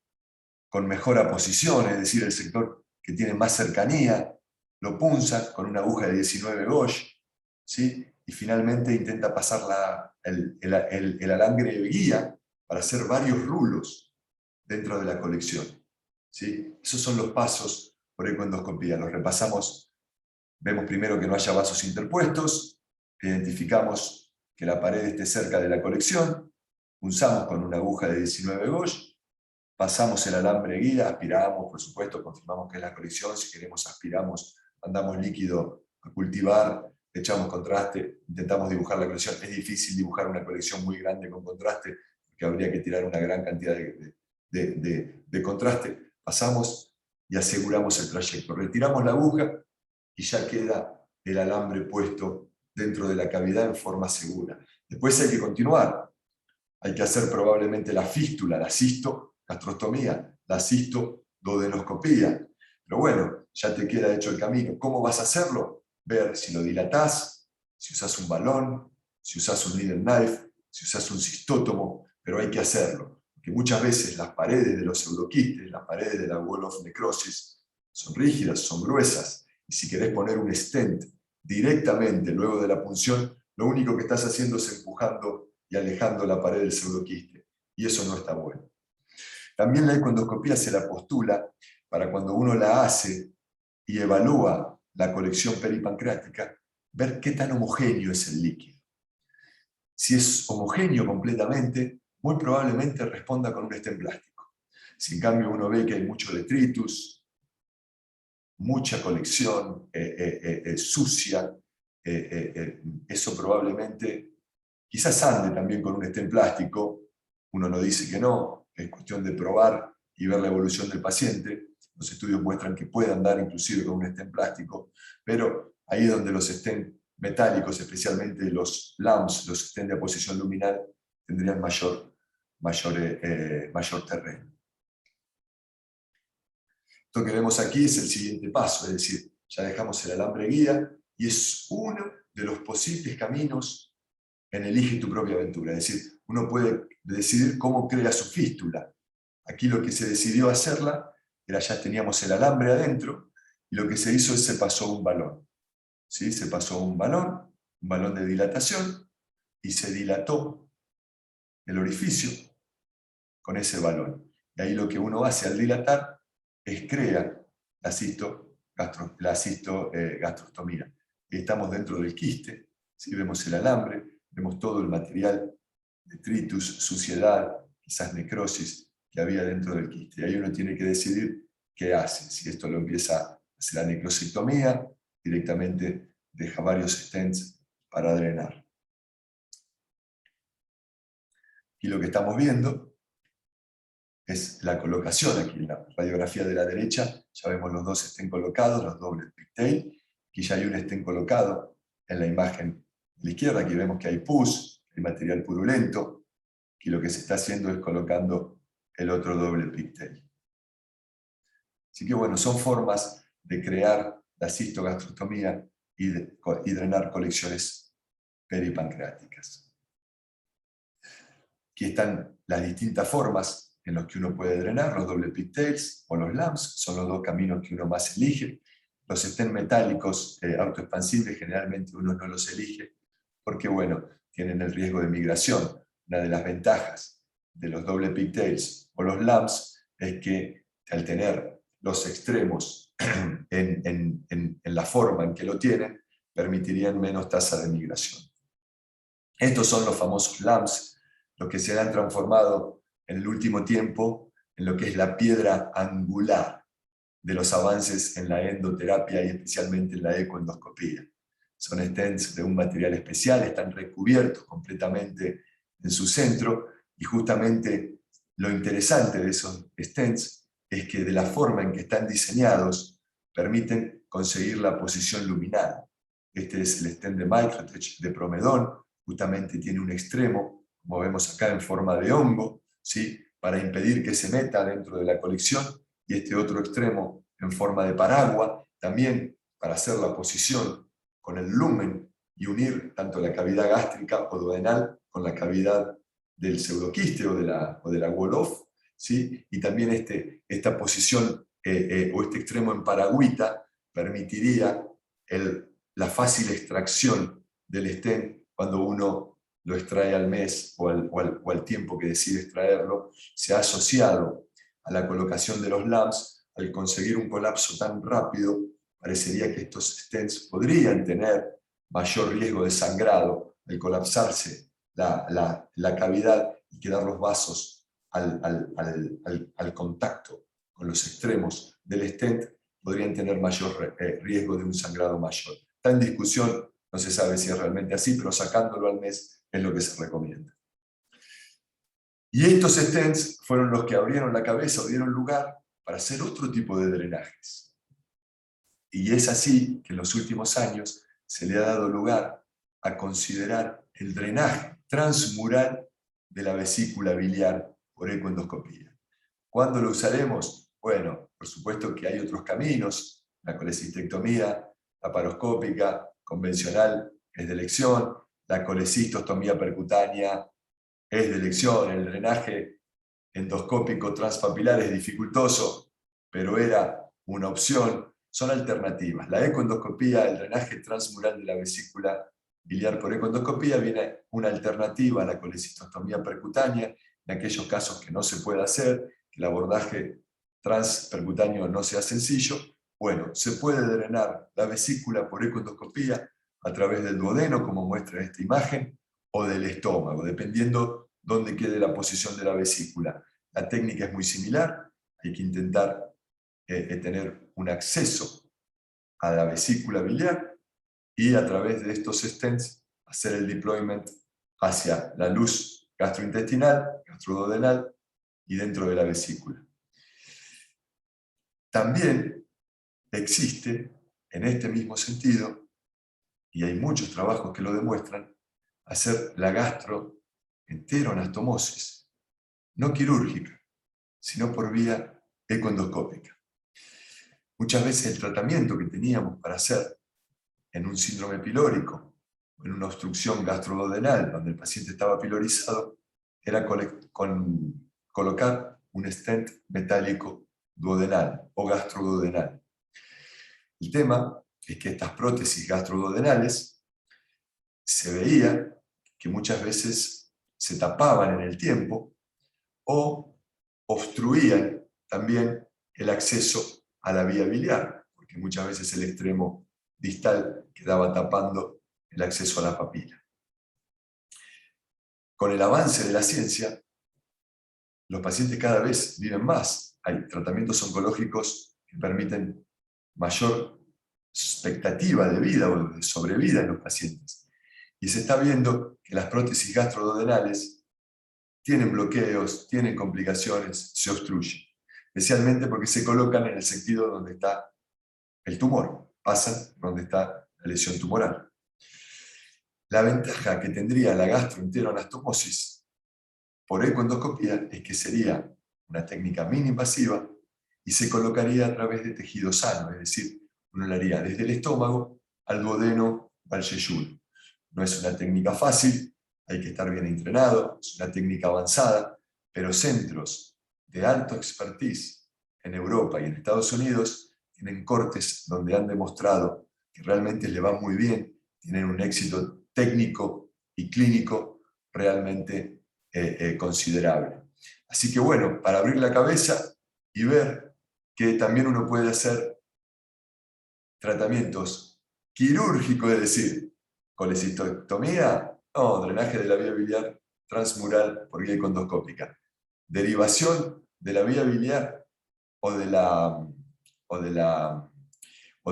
con mejor aposición, es decir, el sector que tiene más cercanía, lo punza con una aguja de 19 gauge, ¿sí? Y finalmente intenta pasar el alambre de guía para hacer varios rulos dentro de la colección, ¿sí? Esos son los pasos por ecoendoscopía. Los repasamos. Vemos primero que no haya vasos interpuestos, identificamos que la pared esté cerca de la colección, punzamos con una aguja de 19 gauge, pasamos el alambre de guía, aspiramos, por supuesto, confirmamos que es la colección, si queremos aspiramos, mandamos líquido a cultivar, echamos contraste, intentamos dibujar la colección. Es difícil dibujar una colección muy grande con contraste, porque habría que tirar una gran cantidad de contraste. Pasamos y aseguramos el trayecto. Retiramos la aguja y ya queda el alambre puesto dentro de la cavidad en forma segura. Después hay que continuar. Hay que hacer probablemente la fístula, la cistogastrostomía, la cistoduodenoscopía. Pero bueno, ya te queda hecho el camino. ¿Cómo vas a hacerlo? Ver si lo dilatás, si usás un balón, si usás un needle knife, si usás un cistótomo, pero hay que hacerlo. Porque muchas veces las paredes de los pseudoquistes, las paredes de la wall of necrosis, son rígidas, son gruesas. Y si querés poner un stent directamente luego de la punción, lo único que estás haciendo es empujando y alejando la pared del pseudoquiste. Y eso no está bueno. También la ecoendoscopía se la postula para cuando uno la hace y evalúa la colección peripancreática, ver qué tan homogéneo es el líquido. Si es homogéneo completamente, muy probablemente responda con un stent plástico. Si en cambio uno ve que hay mucho detritus, mucha colección sucia, eso probablemente, quizás ande también con un stent plástico, uno no dice que no, es cuestión de probar y ver la evolución del paciente. Los estudios muestran que puede andar inclusive con un stent plástico, pero ahí es donde los stent metálicos, especialmente los LAMS, los stent de aposición luminal, tendrían mayor terreno. Esto que vemos aquí es el siguiente paso, es decir, ya dejamos el alambre guía y es uno de los posibles caminos en Elige tu propia aventura. Es decir, uno puede decidir cómo crea su fístula. Aquí lo que se decidió hacerla era, ya teníamos el alambre adentro, y lo que se hizo es se pasó un balón. ¿Sí? Se pasó un balón de dilatación, y se dilató el orificio con ese balón. Y ahí lo que uno hace al dilatar es crea la cistogastrostomía. Estamos dentro del quiste, ¿sí? Vemos el alambre, vemos todo el material, detritus, suciedad, quizás necrosis que había dentro del quiste. Y ahí uno tiene que decidir qué hace. Si esto lo empieza a hacer la necrosectomía, directamente deja varios stents para drenar. Y lo que estamos viendo es la colocación. Aquí en la radiografía de la derecha ya vemos los dos stents colocados, los dobles pigtail. Aquí ya hay un stent colocado en la imagen de la izquierda. Aquí vemos que hay pus, hay material purulento. Aquí lo que se está haciendo es colocando el otro doble pigtail. Así que bueno, son formas de crear la cistogastrostomía y drenar colecciones peripancreáticas. Aquí están las distintas formas en las que uno puede drenar, los doble pigtails o los LAMS, son los dos caminos que uno más elige. Los stents metálicos autoexpansibles generalmente uno no los elige porque, bueno, tienen el riesgo de migración. Una de las ventajas de los doble pigtails o los LAMS es que al tener los extremos en la forma en que lo tienen, permitirían menos tasa de migración. Estos son los famosos LAMS, los que se han transformado en el último tiempo en lo que es la piedra angular de los avances en la endoterapia y especialmente en la ecoendoscopía. Son stents de un material especial, están recubiertos completamente en su centro, y justamente lo interesante de esos stents es que de la forma en que están diseñados permiten conseguir la posición luminal. Este es el stent de Microtech de Promedón, justamente tiene un extremo, como vemos acá, en forma de hongo, ¿sí? Para impedir que se meta dentro de la colección, y este otro extremo en forma de paraguas, también para hacer la posición con el lumen y unir tanto la cavidad gástrica o duodenal con la cavidad del pseudoquiste o de la wall-off, ¿sí? Y también esta posición o este extremo en paragüita permitiría la fácil extracción del stent cuando uno lo extrae al mes o al tiempo que decide extraerlo. Se ha asociado a la colocación de los LAMS. Al conseguir un colapso tan rápido, parecería que estos stents podrían tener mayor riesgo de sangrado al colapsarse la cavidad y quedar los vasos al contacto con los extremos del stent, podrían tener mayor riesgo de un sangrado mayor. Está en discusión, no se sabe si es realmente así, pero sacándolo al mes es lo que se recomienda. Y estos stents fueron los que abrieron la cabeza o dieron lugar para hacer otro tipo de drenajes. Y es así que en los últimos años se le ha dado lugar a considerar el drenaje transmural de la vesícula biliar por ecoendoscopía. ¿Cuándo lo usaremos? Bueno, por supuesto que hay otros caminos. La colecistectomía laparoscópica convencional es de elección, la colecistostomía percutánea es de elección, el drenaje endoscópico transpapilar es dificultoso, pero era una opción. Son alternativas. La ecoendoscopía, el drenaje transmural de la vesícula biliar por ecoendoscopía, viene una alternativa a la colecistostomía percutánea, en aquellos casos que no se puede hacer, que el abordaje transpercutáneo no sea sencillo. Bueno, se puede drenar la vesícula por ecoendoscopía a través del duodeno, como muestra esta imagen, o del estómago, dependiendo dónde quede la posición de la vesícula. La técnica es muy similar, hay que intentar tener un acceso a la vesícula biliar y a través de estos stents hacer el deployment hacia la luz gastrointestinal, gastroduodenal y dentro de la vesícula. También existe, en este mismo sentido, y hay muchos trabajos que lo demuestran, hacer la gastroenteroanastomosis, no quirúrgica, sino por vía ecoendoscópica. Muchas veces el tratamiento que teníamos para hacer en un síndrome pilórico o en una obstrucción gastroduodenal donde el paciente estaba pilorizado era colocar un stent metálico duodenal o gastroduodenal. El tema es que estas prótesis gastroduodenales se veía que muchas veces se tapaban en el tiempo o obstruían también el acceso a la vía biliar, porque muchas veces el extremo distal quedaba tapando el acceso a la papila. Con el avance de la ciencia, los pacientes cada vez viven más. Hay tratamientos oncológicos que permiten mayor expectativa de vida o de sobrevida en los pacientes. Y se está viendo que las prótesis gastroduodenales tienen bloqueos, tienen complicaciones, se obstruyen. Especialmente porque se colocan en el sentido donde está el tumor, pasan donde está la lesión tumoral. La ventaja que tendría la gastroenteroanastomosis por ecoendoscopía es que sería una técnica mini-invasiva y se colocaría a través de tejido sano, es decir, uno la haría desde el estómago al duodeno o al yeyuno. No es una técnica fácil, hay que estar bien entrenado, es una técnica avanzada, pero centros de alto expertise en Europa y en Estados Unidos tienen cortes donde han demostrado que realmente le va muy bien, tienen un éxito técnico y clínico realmente considerable. Así que bueno, para abrir la cabeza y ver que también uno puede hacer tratamientos quirúrgicos, es decir, colecistectomía, no, drenaje de la vía biliar transmural por vía ecoendoscópica, derivación de la vía biliar o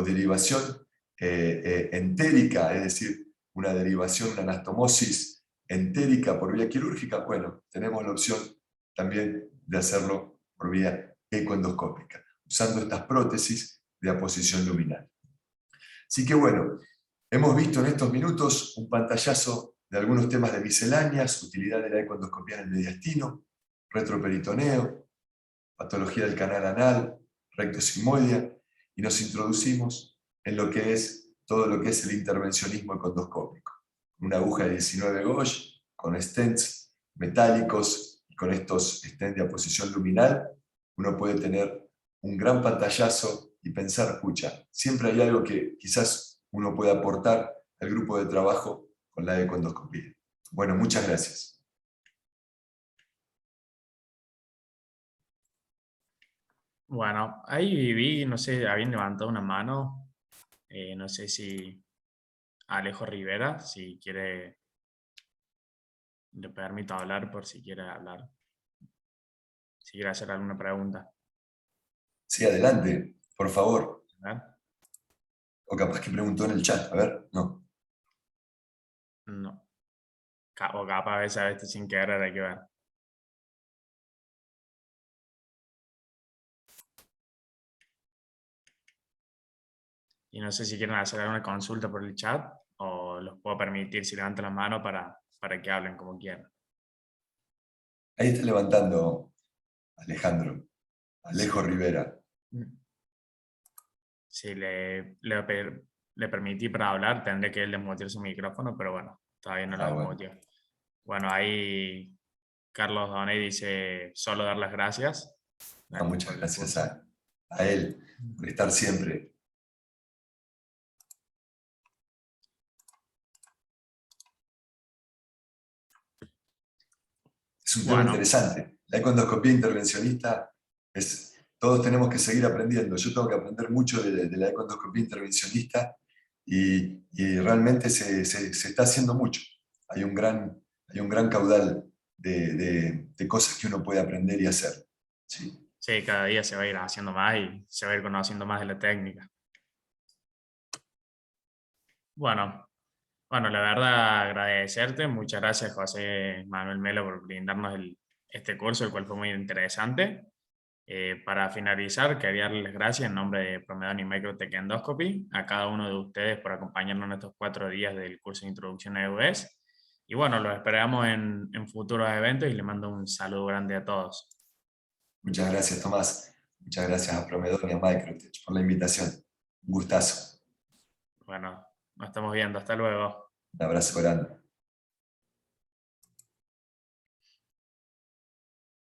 derivación entérica, es decir, una derivación, una anastomosis entérica por vía quirúrgica, bueno, tenemos la opción también de hacerlo por vía ecoendoscópica, usando estas prótesis de aposición luminal. Así que bueno, hemos visto en estos minutos un pantallazo de algunos temas de misceláneas, utilidad de la ecoendoscopía en el mediastino, retroperitoneo, patología del canal anal, rectosigmoidea, y nos introducimos en lo que es todo lo que es el intervencionismo ecoendoscópico. Una aguja de 19 gauge, con stents metálicos y con estos stents de aposición luminal, uno puede tener un gran pantallazo y pensar, pucha, siempre hay algo que quizás uno pueda aportar al grupo de trabajo con la ecoendoscopía. Bueno, muchas gracias. Bueno, ahí vi, no sé, habían levantado una mano, no sé si Alejo Rivera, si quiere, le permito hablar por si quiere hablar, si quiere hacer alguna pregunta. Sí, adelante, por favor. A ver. O capaz que preguntó en el chat, a ver, no. No. O capaz a veces sin querer hay que ver. Y no sé si quieren hacer alguna consulta por el chat o los puedo permitir si levantan la mano para que hablen como quieran. Ahí está levantando Alejandro, Alejo Rivera. Si le permití para hablar, tendré que él desmutear su micrófono, pero bueno, todavía no lo desmuteó. Bueno, ahí Carlos Donay dice solo dar las gracias. Muchas gracias a él por estar siempre Es un tema Bueno, interesante. La econdoscopía intervencionista todos tenemos que seguir aprendiendo. Yo tengo que aprender mucho de la econdoscopía intervencionista y realmente se está haciendo mucho. Hay un gran caudal de cosas que uno puede aprender y hacer. ¿Sí? sí, cada día se va a ir haciendo más y se va a ir conociendo más de la técnica. Bueno, la verdad agradecerte. Muchas gracias, José Manuel Melo, por brindarnos este curso, el cual fue muy interesante. Para finalizar, quería darles las gracias en nombre de Promedon y Microtech Endoscopy a cada uno de ustedes por acompañarnos en estos 4 días del curso de Introducción a EUS. Y bueno, los esperamos en futuros eventos y les mando un saludo grande a todos. Muchas gracias, Tomás. Muchas gracias a Promedon y a Microtech por la invitación. Un gustazo. Bueno, nos estamos viendo. Hasta luego. Un abrazo grande.